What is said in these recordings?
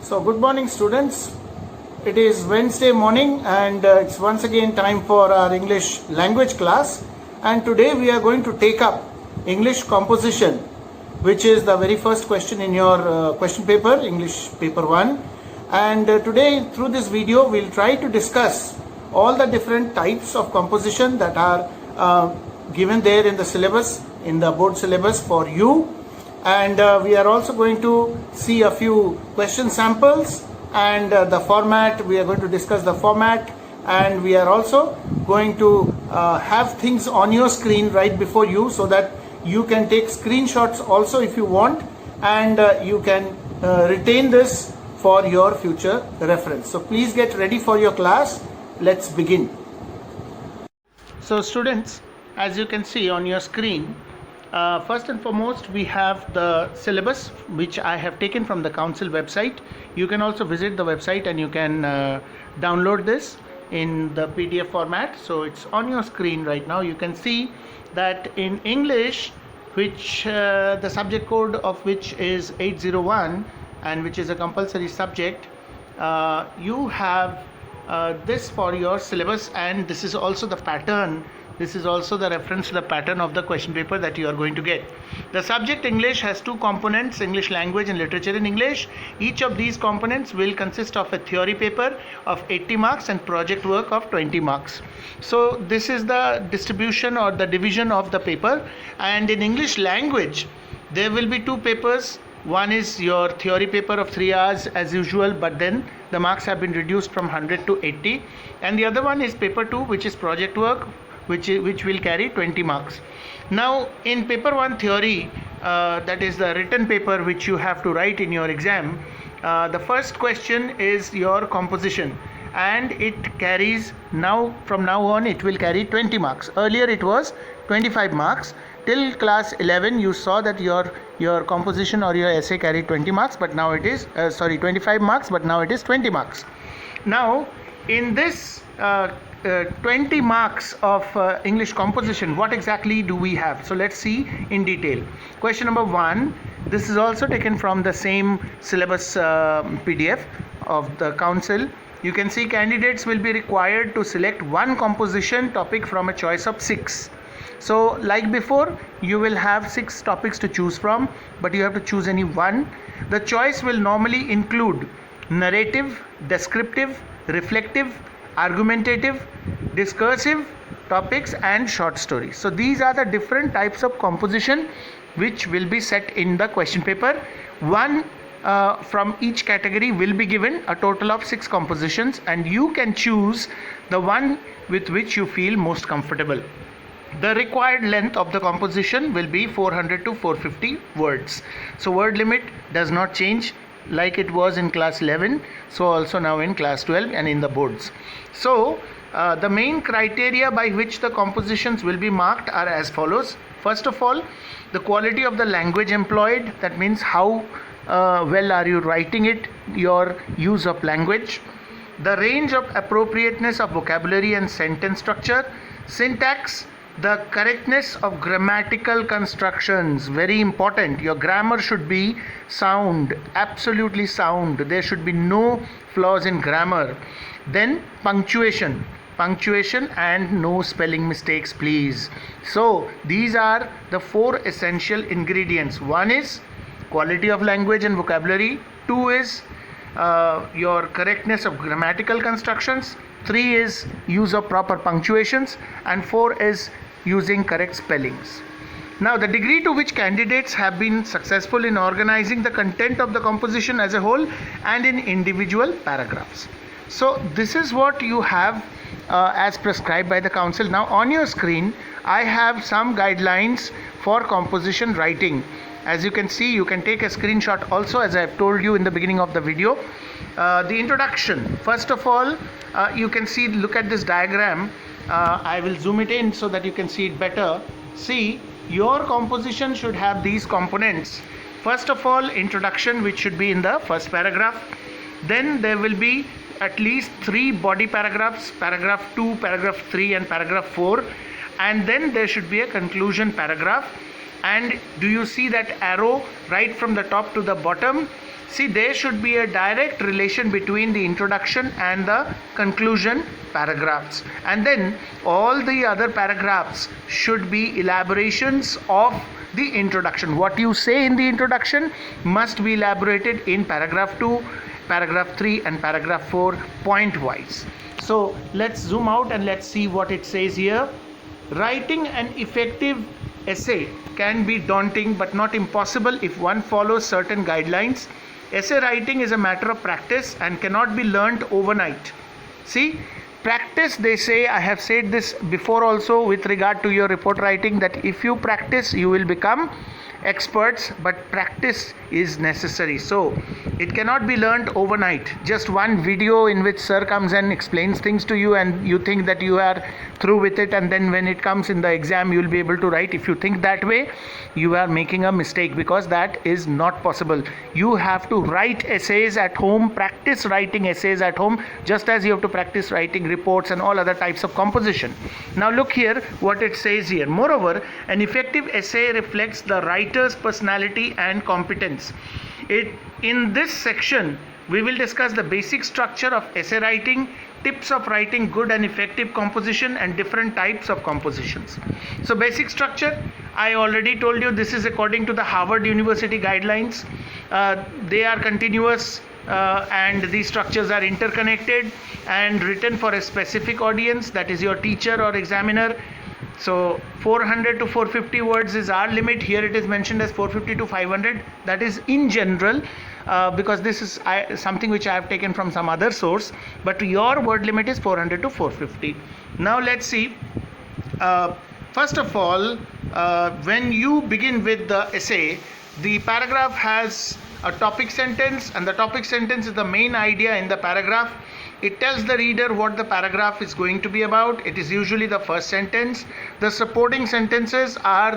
So good morning students. It is Wednesday morning and it's once again time for our English language class, and today we are going to take up English composition, which is the very first question in your question paper, English paper 1. And today through this video we'll try to discuss all the different types of composition that are given there in the syllabus, in the board syllabus for you. And we are also going to see a few question samples and the format. We are going to discuss the format, and we are also going to have things on your screen right before you so that you can take screenshots also if you want, and you can retain this for your future reference. So please get ready for your class. Let's begin. So students, as you can see on your screen, first and foremost, we have the syllabus which I have taken from the council website. You can also visit the website and you can download this in the PDF format. So it's on your screen right now. You can see that in English, which the subject code of which is 801 and which is a compulsory subject, you have this for your syllabus, and this is also the pattern. This is also the reference to the pattern of the question paper that you are going to get. The subject English has two components: English language and literature in English. Each of these components will consist of a theory paper of 80 marks and project work of 20 marks. So this is the distribution or the division of the paper. And in English language, there will be two papers. One is your theory paper of 3 hours as usual, but then the marks have been reduced from 100 to 80. And the other one is paper 2, which is project work, which will carry 20 marks. Now in paper 1 theory, that is the written paper which you have to write in your exam, the first question is your composition, and it carries, from now on it will carry 20 marks. Earlier it was 25 marks. Till class 11 you saw that your composition or your essay carried 20 marks, but now it is 25 marks, but now it is 20 marks. Now in this 20 marks of English composition, what exactly do we have? So let's see in detail. Question number 1, this is also taken from the same syllabus PDF of the council. You can see candidates will be required to select one composition topic from a choice of 6. So like before, you will have 6 topics to choose from, but you have to choose any one. The choice will normally include narrative, descriptive, reflective, argumentative, discursive topics and short stories. So these are the different types of composition which will be set in the question paper. One from each category will be given a total of 6 compositions, and you can choose the one with which you feel most comfortable. The required length of the composition will be 400 to 450 words. So word limit does not change like it was in class 11, so also now in class 12 and in the boards. So the main criteria by which the compositions will be marked are as follows. First of all, the quality of the language employed, that means how well are you writing it, your use of language. The range of appropriateness of vocabulary and sentence structure. Syntax, the correctness of grammatical constructions, very important. Your grammar should be sound, absolutely sound. There should be no flaws in grammar. Then punctuation and no spelling mistakes, please. So these are the 4 essential ingredients. 1 is quality of language and vocabulary. 2 is your correctness of grammatical constructions. 3 is use of proper punctuations, and 4 is using correct spellings. Now the degree to which candidates have been successful in organizing the content of the composition as a whole and in individual paragraphs. So this is what you have as prescribed by the council. Now on your screen I have some guidelines for composition writing. As you can see, you can take a screenshot also, as I have told you in the beginning of the video. The introduction, first of all, you can see, look at this diagram. I will zoom it in so that you can see it better. See, your composition should have these components. First of all, introduction, which should be in the first paragraph. Then there will be at least 3 body paragraphs, paragraph 2, paragraph 3 and paragraph 4. And then there should be a conclusion paragraph. And do you see that arrow right from the top to the bottom? See, there should be a direct relation between the introduction and the conclusion paragraphs, and then all the other paragraphs should be elaborations of the introduction. What you say in the introduction must be elaborated in paragraph 2, paragraph 3 and paragraph 4 point wise. So let's zoom out and let's see what it says here. Writing an effective essay can be daunting but not impossible if one follows certain guidelines. Essay writing is a matter of practice and cannot be learnt overnight. See, practice, they say, I have said this before also with regard to your report writing, that if you practice you will become experts, but practice is necessary. So it cannot be learned overnight. Just one video in which sir comes and explains things to you and you think that you are through with it, and then when it comes in the exam you will be able to write. If you think that way, you are making a mistake, because that is not possible. You have to write essays at home, practice writing essays at home, just as you have to practice writing reports and all other types of composition. Now look here what it says here. Moreover, an effective essay reflects the writer's personality and competence. In this section we will discuss the basic structure of essay writing, tips of writing good and effective composition, and different types of compositions. So basic structure, I already told you, this is according to the Harvard University guidelines. They are continuous and these structures are interconnected and written for a specific audience, that is your teacher or examiner. So 400 to 450 words is our limit. Here it is mentioned as 450 to 500. That is in general, because this is something which I have taken from some other source, but your word limit is 400 to 450. Now let's see. First of all, when you begin with the essay, the paragraph has a topic sentence, and the topic sentence is the main idea in the paragraph. It tells the reader what the paragraph is going to be about. It is usually the first sentence. The supporting sentences are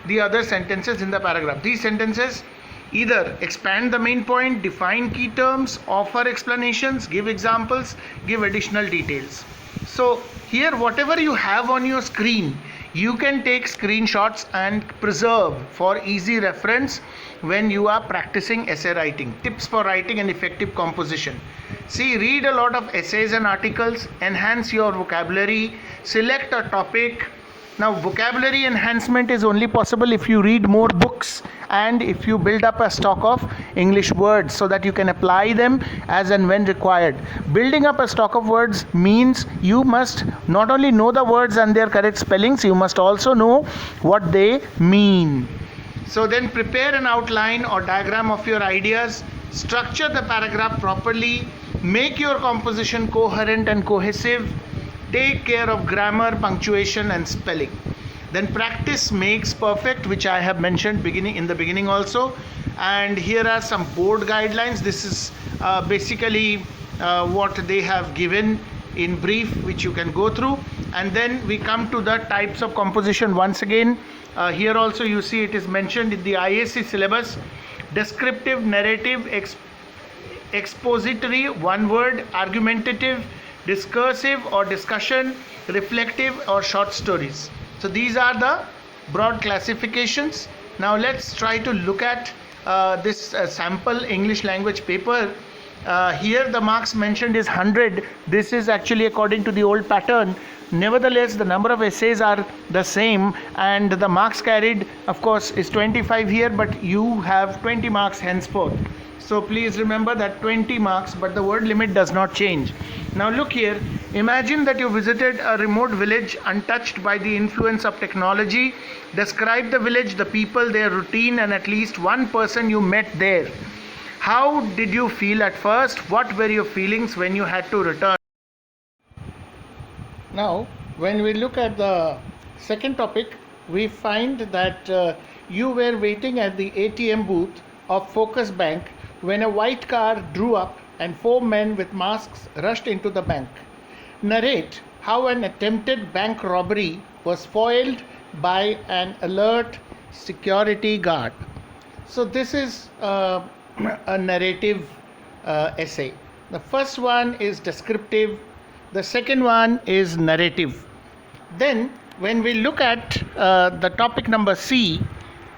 the other sentences in the paragraph. These sentences either expand the main point, define key terms, offer explanations, give examples, give additional details. So here whatever you have on your screen, you can take screenshots and preserve for easy reference when you are practicing essay writing. Tips for writing an effective composition. See, read a lot of essays and articles, enhance your vocabulary, select a topic. Now vocabulary enhancement is only possible if you read more books and if you build up a stock of English words so that you can apply them as and when required. Building up a stock of words means you must not only know the words and their correct spellings, you must also know what they mean. So then prepare an outline or diagram of your ideas, structure the paragraph properly, make your composition coherent and cohesive, take care of grammar, punctuation and spelling. Then practice makes perfect, which I have mentioned in the beginning also. And here are some board guidelines. This is basically what they have given in brief, which you can go through. And then we come to the types of composition once again. Here also you see it is mentioned in the ISC syllabus: descriptive, narrative, expository, one word, argumentative, discursive or discussion, reflective or short stories. So these are the broad classifications. Now let's try to look at this sample English language paper. Here the marks mentioned is 100. This is actually according to the old pattern. Nevertheless, the number of essays are the same and the marks carried, of course, is 25 here, but you have 20 marks henceforth. So please remember that 20 marks, but the word limit does not change. Now look here, imagine that you visited a remote village untouched by the influence of technology. Describe the village, the people, their routine, and at least one person you met there. How did you feel at first? What were your feelings when you had to return? Now, when we look at the second topic, we find that you were waiting at the ATM booth of Focus Bank when a white car drew up and 4 men with masks rushed into the bank. Narrate how an attempted bank robbery was foiled by an alert security guard. So this is a narrative essay. The first one is descriptive. The second one is narrative. Then when we look at the topic number C,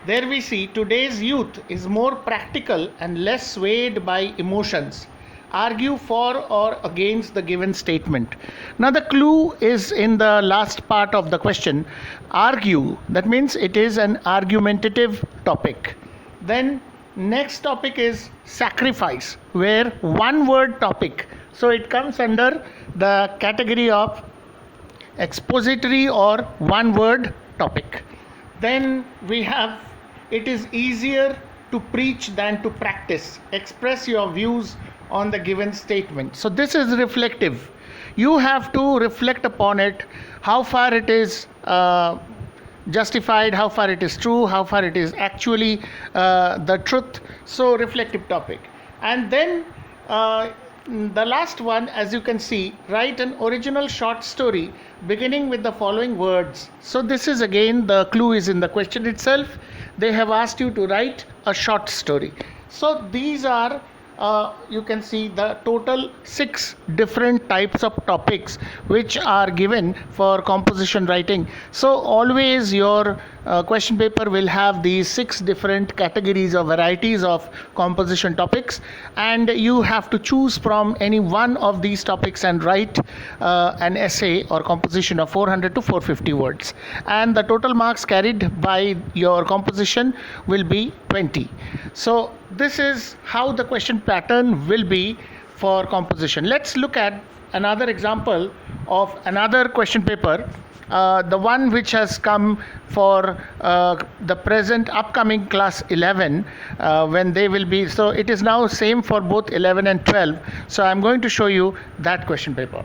There we see today's youth is more practical and less swayed by emotions. Argue for or against the given statement. Now, the clue is in the last part of the question. Argue, that means it is an argumentative topic. Then, next topic is sacrifice, where one word topic. So, it comes under the category of expository or one word topic. Then we have it is easier to preach than to practice. Express your views on the given statement. So this is reflective. You have to reflect upon it, how far it is justified, how far it is true, how far it is actually the truth. So reflective topic. And then the last one, as you can see, write an original short story beginning with the following words. So this is again, the clue is in the question itself. They have asked you to write a short story. So these are you can see the total 6 different types of topics which are given for composition writing. So always your question paper will have these 6 different categories or varieties of composition topics, and you have to choose from any one of these topics and write an essay or composition of 400 to 450 words, and the total marks carried by your composition will be 20. So this is how the question pattern will be for composition. Let's look at another example of another question paper, the one which has come for the present upcoming class 11, when they will be, so it is now same for both 11 and 12. So I'm going to show you that question paper.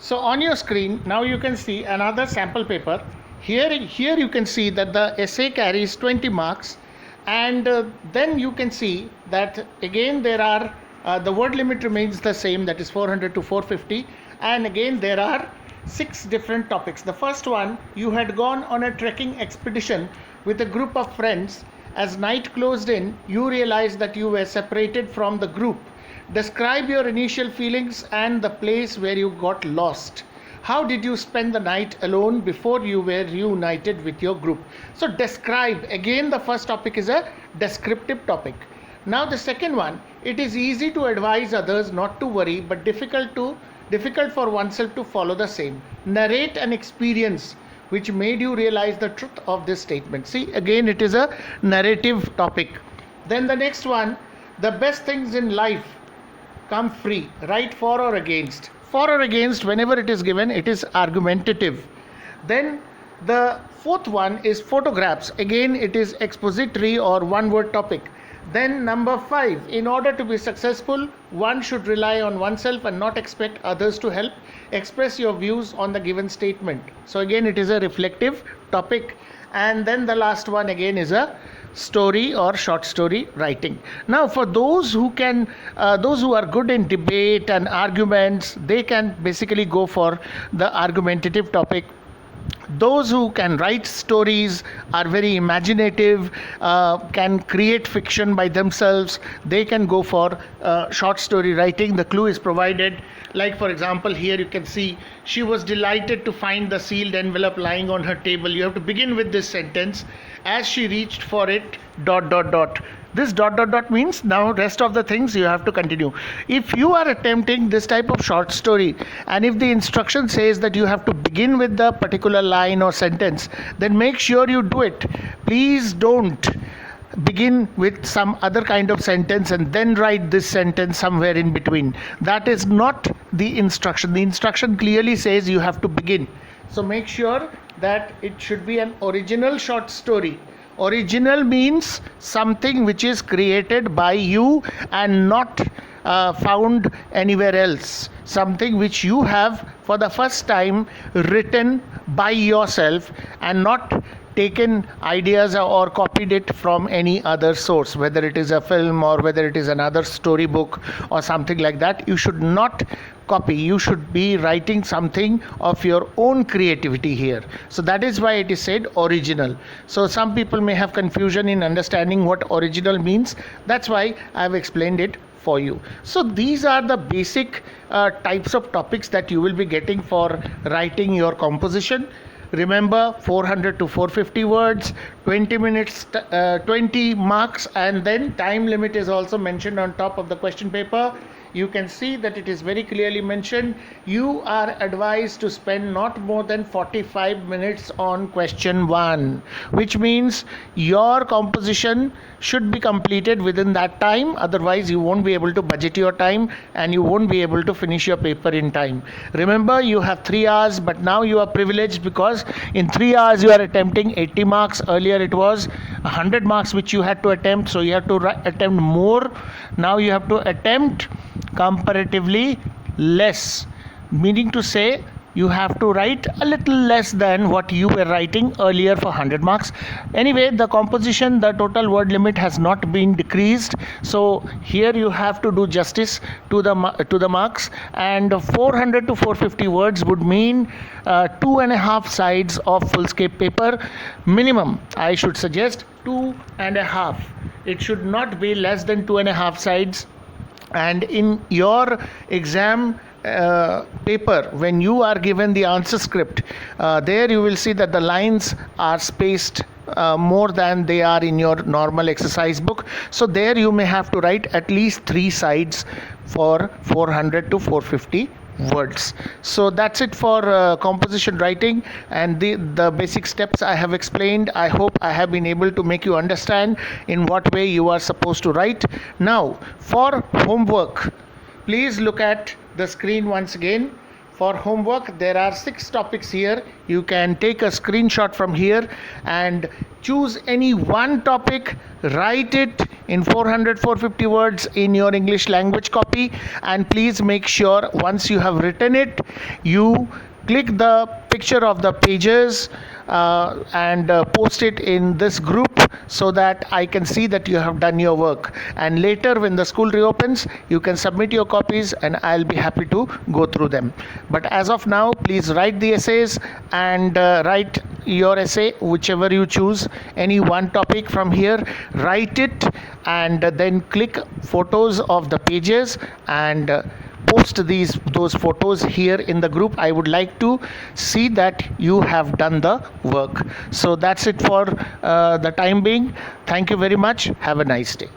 So on your screen now you can see another sample paper. Here you can see that the essay carries 20 marks, and then you can see that again there are the word limit remains the same, that is 400 to 450, and again there are 6 different topics. The first one, you had gone on a trekking expedition with a group of friends. As night closed in, you realized that you were separated from the group. Describe your initial feelings and the place where you got lost. How did you spend the night alone before you were reunited with your group? So describe, again the first topic is a descriptive topic. Now the second one, it is easy to advise others not to worry, but difficult for oneself to follow the same. Narrate an experience which made you realize the truth of this statement. See, again it is a narrative topic. Then the next one, the best things in life come free. Write for or against. For or against, whenever it is given, it is argumentative. Then the fourth one is photographs. Again it is expository or one word topic. Then number 5, in order to be successful, one should rely on oneself and not expect others to help. Express your views on the given statement. So again it is a reflective topic. And then the last one again is a story or short story writing. Now for those who are good in debate and arguments, they can basically go for the argumentative topic. Those who can write stories, are very imaginative, can create fiction by themselves, they can go for short story writing. The clue is provided. Like for example, here you can see, she was delighted to find the sealed envelope lying on her table. You have to begin with this sentence, as she reached for it, ... This ... means now rest of the things you have to continue. If you are attempting this type of short story, and if the instruction says that you have to begin with the particular line or sentence, then make sure you do it. Please don't begin with some other kind of sentence and then write this sentence somewhere in between. That is not the instruction. The instruction clearly says you have to begin. So make sure that it should be an original short story. Original means something which is created by you and not found anywhere else. Something which you have for the first time written by yourself and not taken ideas or copied it from any other source, whether it is a film or whether it is another storybook or something like that. You should not copy. You should be writing something of your own creativity here. So that is why it is said original. So some people may have confusion in understanding what original means. That's why I have explained it for you. So these are the basic types of topics that you will be getting for writing your composition. Remember, 400 to 450 words, 20 minutes, 20 marks, and then time limit is also mentioned on top of the question paper. You can see that it is very clearly mentioned. You are advised to spend not more than 45 minutes on question 1, which means your composition should be completed within that time. Otherwise, you won't be able to budget your time and you won't be able to finish your paper in time. Remember, you have 3 hours, but now you are privileged because in 3 hours you are attempting 80 marks. Earlier it was 100 marks which you had to attempt, so you have to attempt more. Now you have to attempt comparatively less, meaning to say you have to write a little less than what you were writing earlier for 100 marks. Anyway, the composition, the total word limit has not been decreased, so here you have to do justice to the marks, and 400 to 450 words would mean 2.5 sides of full-scape paper minimum. I should suggest 2.5. It should not be less than 2.5 sides. And in your exam paper, when you are given the answer script, there you will see that the lines are spaced more than they are in your normal exercise book. So there you may have to write at least 3 sides for 400 to 450 words. So that's it for composition writing, and the basic steps I have explained. I hope I have been able to make you understand in what way you are supposed to write. Now for homework, please look at the screen once again. For homework, there are 6 topics here. You can take a screenshot from here and choose any one topic, write it in 400 450 words in your English language copy, and please make sure once you have written it, you click the picture of the pages and post it in this group so that I can see that you have done your work. And later when the school reopens, you can submit your copies and I'll be happy to go through them. But as of now, please write the essays and write your essay, whichever you choose, any one topic from here, write it and then click photos of the pages and post those photos here in the group. I would like to see that you have done the work. So that's it for the time being. Thank you very much. Have a nice day.